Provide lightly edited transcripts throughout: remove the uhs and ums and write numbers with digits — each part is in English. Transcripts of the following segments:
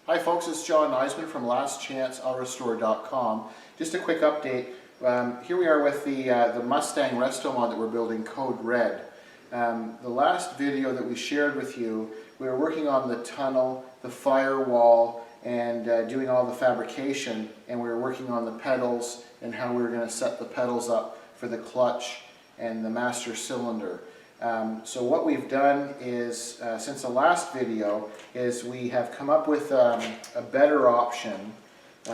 Hi folks, it's John Nizman from lastchanceautorestore.com. Just a quick update. Here we are with the Mustang Resto Mod that we're building, Code Red. The last video that we shared with you, we were working on the tunnel, the firewall, and doing all the fabrication, and we were working on the pedals and how we were going to set the pedals up for the clutch and the master cylinder. So what we've done is, since the last video, is we have come up with a better option.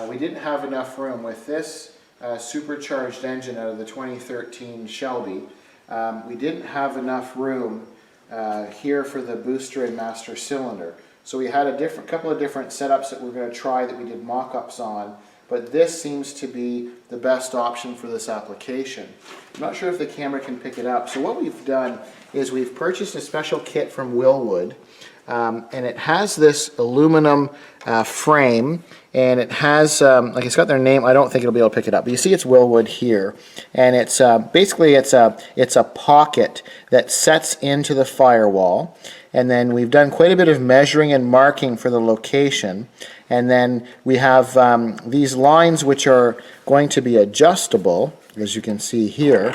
We didn't have enough room with this supercharged engine out of the 2013 Shelby. We didn't have enough room here for the booster and master cylinder. So we had a couple of different setups that we're going to try that we did mock-ups on, but this seems to be the best option for this application. I'm not sure if the camera can pick it up. So what we've done is we've purchased a special kit from Wilwood, and it has this aluminum frame, and it has, like it's got their name, I don't think it'll be able to pick it up, but you see it's Wilwood here, and it's basically it's a pocket that sets into the firewall, and then we've done quite a bit of measuring and marking for the location, and then we have these lines which are going to be adjustable, as you can see here.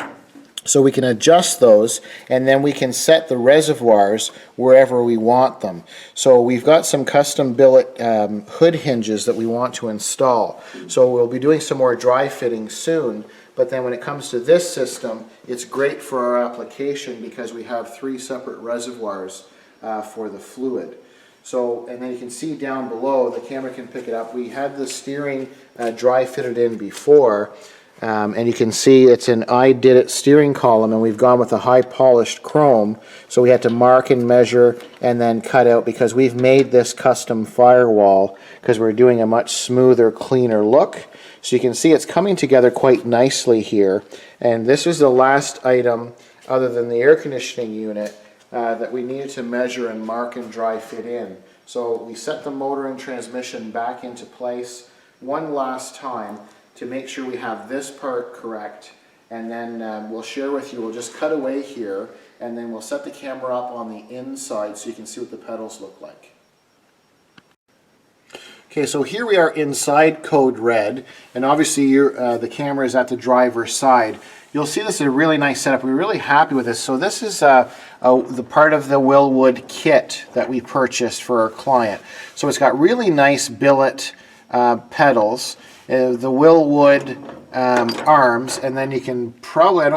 So we can adjust those, and then we can set the reservoirs wherever we want them. So we've got some custom billet hood hinges that we want to install. So we'll be doing some more dry fitting soon, but then when it comes to this system, it's great for our application because we have 3 separate reservoirs for the fluid. So, and then you can see down below, the camera can pick it up, we had the steering dry fitted in before. And you can see it's an I did it steering column, and we've gone with a high polished chrome, so we had to mark and measure and then cut out because we've made this custom firewall because we're doing a much smoother, cleaner look. So you can see it's coming together quite nicely here, and this was the last item other than the air conditioning unit that we needed to measure and mark and dry fit in. So we set the motor and transmission back into place one last time to make sure we have this part correct, and then we'll share with you, we'll just cut away here, and then we'll set the camera up on the inside so you can see what the pedals look like. Okay, so here we are inside Code Red, and obviously the camera is at the driver's side. You'll see this is a really nice setup. We're really happy with this. So this is the part of the Wilwood kit that we purchased for our client. So it's got really nice billet pedals, the Wilwood arms, and then you can probably, I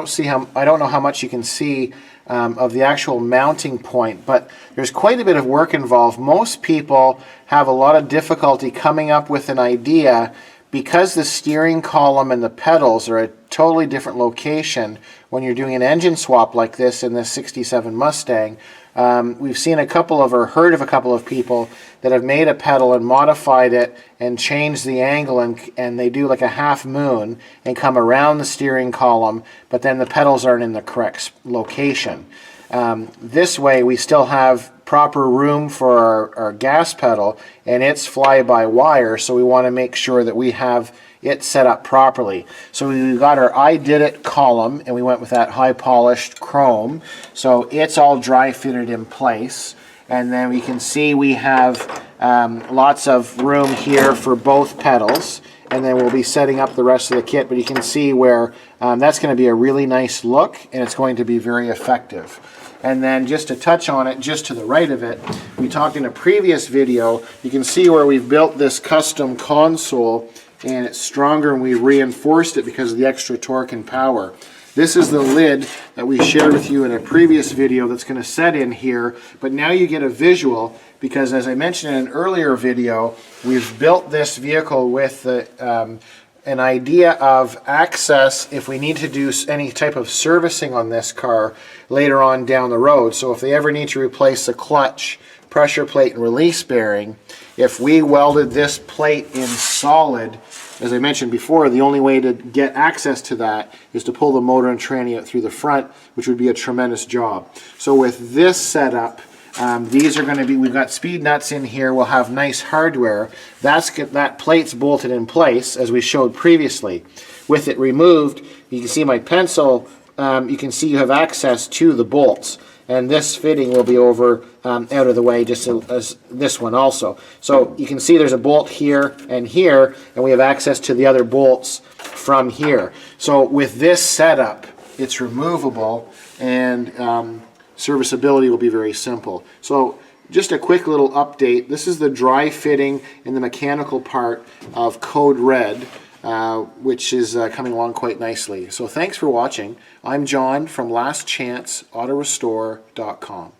don't know how much you can see of the actual mounting point, but there's quite a bit of work involved. Most people have a lot of difficulty coming up with an idea because the steering column and the pedals are a totally different location when you're doing an engine swap like this in this 67 Mustang. We've seen a couple of, or heard of a couple of people that have made a pedal and modified it and changed the angle, and they do like a half moon and come around the steering column, but then the pedals aren't in the correct location. This way we still have proper room for our gas pedal, and it's fly-by-wire, so we want to make sure that we have it set up properly. So we got our I did it column, and we went with that high polished chrome, so it's all dry fitted in place. And then we can see we have lots of room here for both pedals, and then we'll be setting up the rest of the kit, but you can see where that's going to be a really nice look, and it's going to be very effective. And then just to touch on it, just to the right of it, we talked in a previous video, you can see where we've built this custom console, and it's stronger, and we reinforced it because of the extra torque and power. This is the lid that we shared with you in a previous video that's going to set in here, but now you get a visual because, as I mentioned in an earlier video, we've built this vehicle with an idea of access if we need to do any type of servicing on this car later on down the road. So if they ever need to replace the clutch, pressure plate, and release bearing, if we welded this plate in solid, as I mentioned before, the only way to get access to that is to pull the motor and tranny out through the front, which would be a tremendous job. So with this setup, these are going to be, we've got speed nuts in here, we'll have nice hardware. That plate's bolted in place, as we showed previously. With it removed, you can see my pencil, you can see you have access to the bolts. and this fitting will be over out of the way, just as this one also. So you can see there's a bolt here, and we have access to the other bolts from here. So with this setup, it's removable, and serviceability will be very simple. So just a quick little update. This is the dry fitting in the mechanical part of Code Red, which is coming along quite nicely. So thanks for watching. I'm John from lastchanceautorestore.com.